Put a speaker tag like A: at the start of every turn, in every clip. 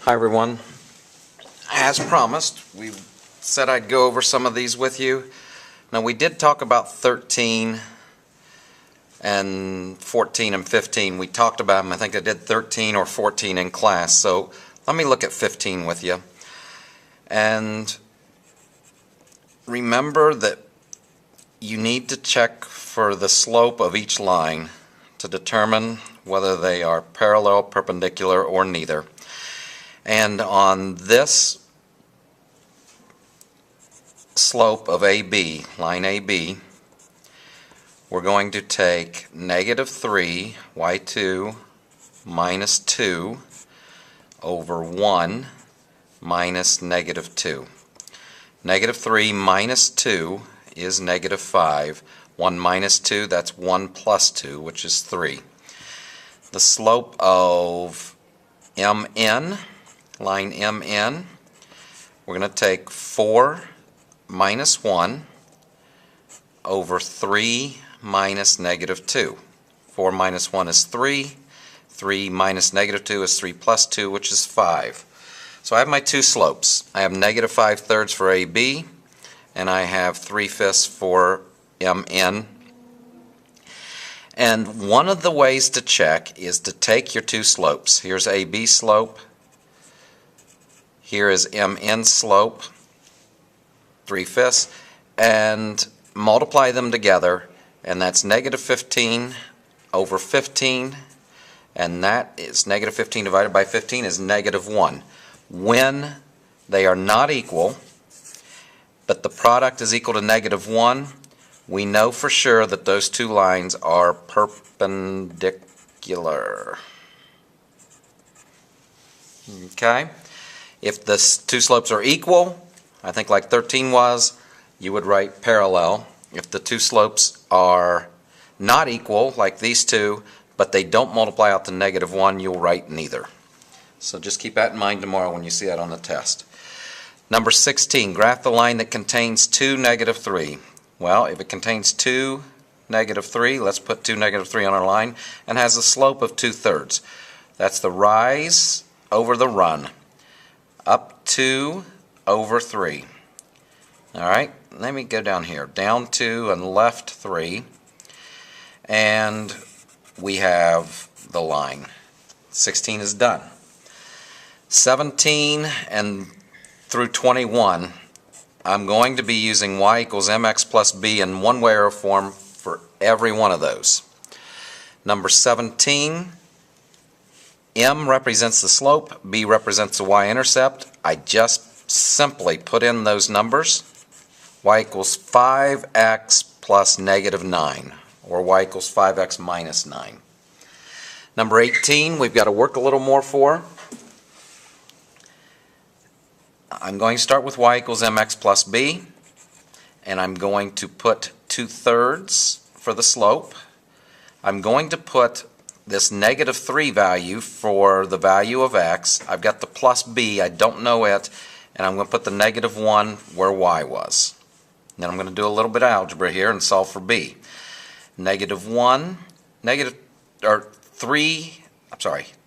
A: Hi everyone. As promised, we said I'd go over some of these with you. Now we did talk about 13 and 14 and 15. We talked about them. I think I did 13 or 14 in class. So let me look at 15 with you. And remember that you need to check for the slope of each line to determine whether they are parallel, perpendicular, or neither. And on this slope of AB, line AB, we're going to take negative 3, y2 minus 2 over 1 minus negative 2. Negative 3 minus 2 is negative 5. 1 minus 2, that's 1 plus 2, which is 3. The slope of MN, line MN, we're going to take 4 minus 1 over 3 minus negative 2. 4 minus 1 is 3. 3 minus negative 2 is 3 plus 2, which is 5. So I have my two slopes. I have negative 5/3 for AB, and I have 3/5 for MN. And one of the ways to check is to take your two slopes. Here's AB slope. Here is MN slope, 3/5, and multiply them together, and that's negative 15 over 15, and that is negative 15 divided by 15 is negative 1. When they are not equal, but the product is equal to negative 1, we know for sure that those two lines are perpendicular. Okay? If the two slopes are equal, I think like 13 was, you would write parallel. If the two slopes are not equal, like these two, but they don't multiply out to negative 1, you'll write neither. So just keep that in mind tomorrow when you see that on the test. Number 16, graph the line that contains 2, negative 3. Well, if it contains 2, negative 3, let's put 2, negative 3 on our line, and has a slope of 2/3. That's the rise over the run. Up 2 over 3. Alright, let me go down here. Down 2 and left 3. And we have the line. 16 is done. 17 and through 21, I'm going to be using y equals mx plus b in one way or form for every one of those. Number 17, m represents the slope, b represents the y-intercept. I just simply put in those numbers. Y equals 5x plus negative 9, or y equals 5x minus 9. Number 18, we've got to work a little more for. I'm going to start with y equals mx plus b, and I'm going to put 2/3 for the slope. I'm going to put this negative 3 value for the value of x. I've got the plus b, I don't know it, and I'm going to put the negative 1 where y was. Then I'm going to do a little bit of algebra here and solve for b. Negative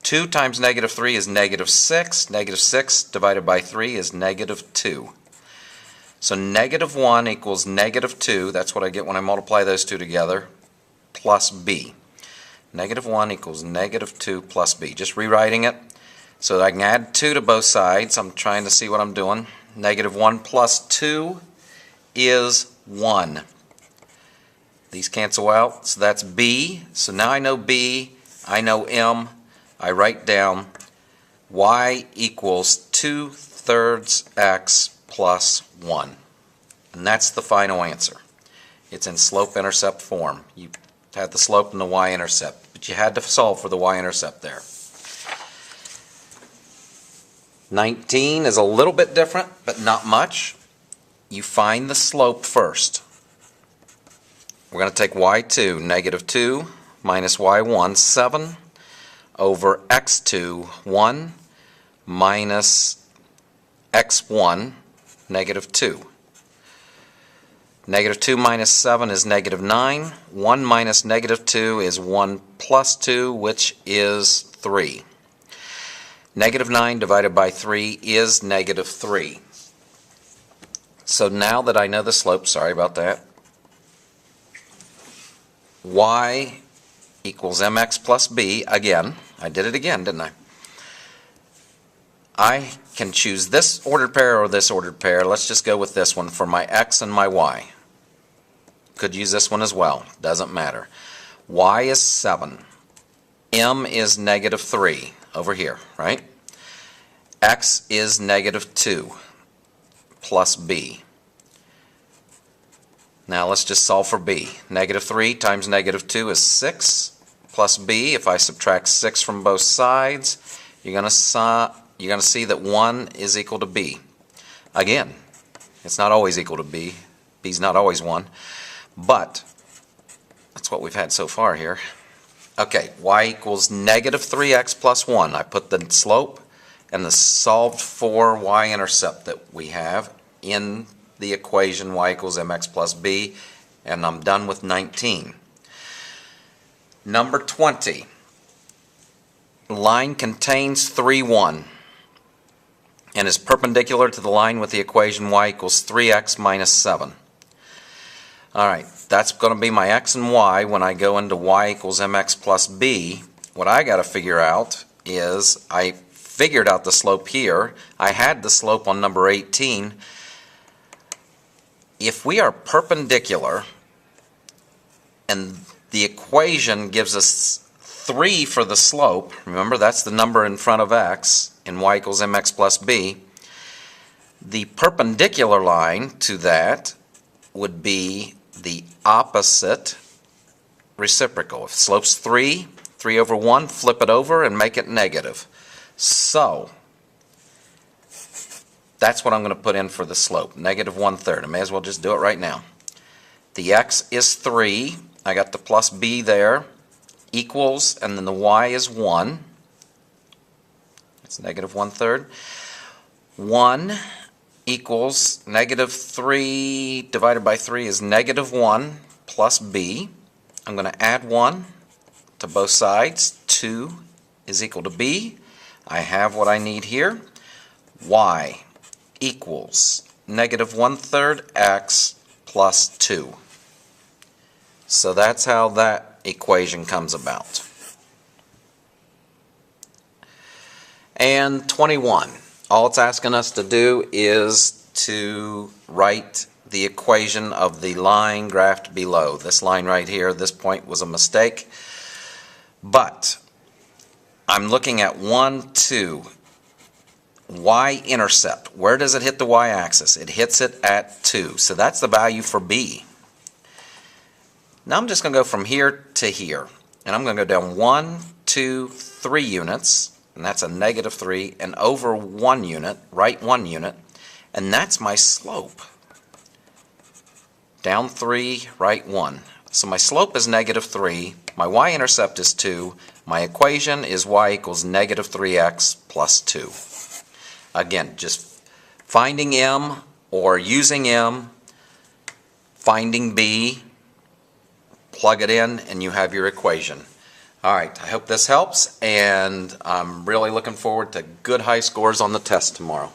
A: 2 times negative 3 is negative 6. Negative 6 divided by 3 is negative 2. So negative 1 equals negative 2. That's what I get when I multiply those two together, plus b. Negative 1 equals negative 2 plus b. Just rewriting it so that I can add 2 to both sides. I'm trying to see what I'm doing. Negative 1 plus 2 is 1. These cancel out, so that's b. So now I know b, I know m. I write down y equals 2/3 x plus 1. And that's the final answer. It's in slope-intercept form. You had the slope and the y-intercept, but you had to solve for the y-intercept there. 19 is a little bit different, but not much. You find the slope first. We're going to take y2, negative 2, minus y1, 7, over x2, 1, minus x1, negative 2. Negative 2 minus 7 is negative 9. 1 minus negative 2 is 1 plus 2, which is 3. Negative 9 divided by 3 is negative 3. So now that I know the slope, sorry about that, y equals mx plus b, again, I did it again, didn't I? I can choose this ordered pair or this ordered pair. Let's just go with this one for my x and my y. Could use this one as well, doesn't matter. Y is 7. M is negative 3 over here, right? X is negative 2 plus b. Now let's just solve for b. Negative 3 times negative 2 is 6 plus b. If I subtract 6 from both sides, you're going to see that 1 is equal to b. Again, it's not always equal to b. B's not always 1. But that's what we've had so far here. Okay, y equals negative 3x plus 1. I put the slope and the solved for y-intercept that we have in the equation y equals mx plus b, and I'm done with 19. Number 20. Line contains 3, 1 and is perpendicular to the line with the equation y equals 3x minus 7. Alright, that's going to be my x and y when I go into y equals mx plus b. What I got to figure out is, I figured out the slope here. I had the slope on number 18. If we are perpendicular and the equation gives us 3 for the slope, remember that's the number in front of x in y equals mx plus b, the perpendicular line to that would be the opposite reciprocal. If slope's 3, 3 over 1, flip it over and make it negative. So that's what I'm going to put in for the slope, negative 1/3. I may as well just do it right now. The x is 3, I got the plus b there, equals, and then the y is 1. It's negative 1/3. 1 equals negative 3 divided by 3 is negative 1 plus b. I'm going to add 1 to both sides. 2 is equal to b. I have what I need here. Y equals negative 1/3 x plus 2. So that's how that equation comes about. And 21. All it's asking us to do is to write the equation of the line graphed below. This line right here, this point was a mistake. But I'm looking at 1, 2. Y-intercept. Where does it hit the y-axis? It hits it at 2. So that's the value for b. Now I'm just going to go from here to here. And I'm going to go down 1, 2, 3 units. And that's a negative 3, and over 1 unit, right 1 unit, and that's my slope. Down 3, right 1. So my slope is negative 3, my y-intercept is 2, my equation is y equals negative 3x plus 2. Again, just finding m or using m, finding b, plug it in, and you have your equation. Alright, I hope this helps, and I'm really looking forward to good high scores on the test tomorrow.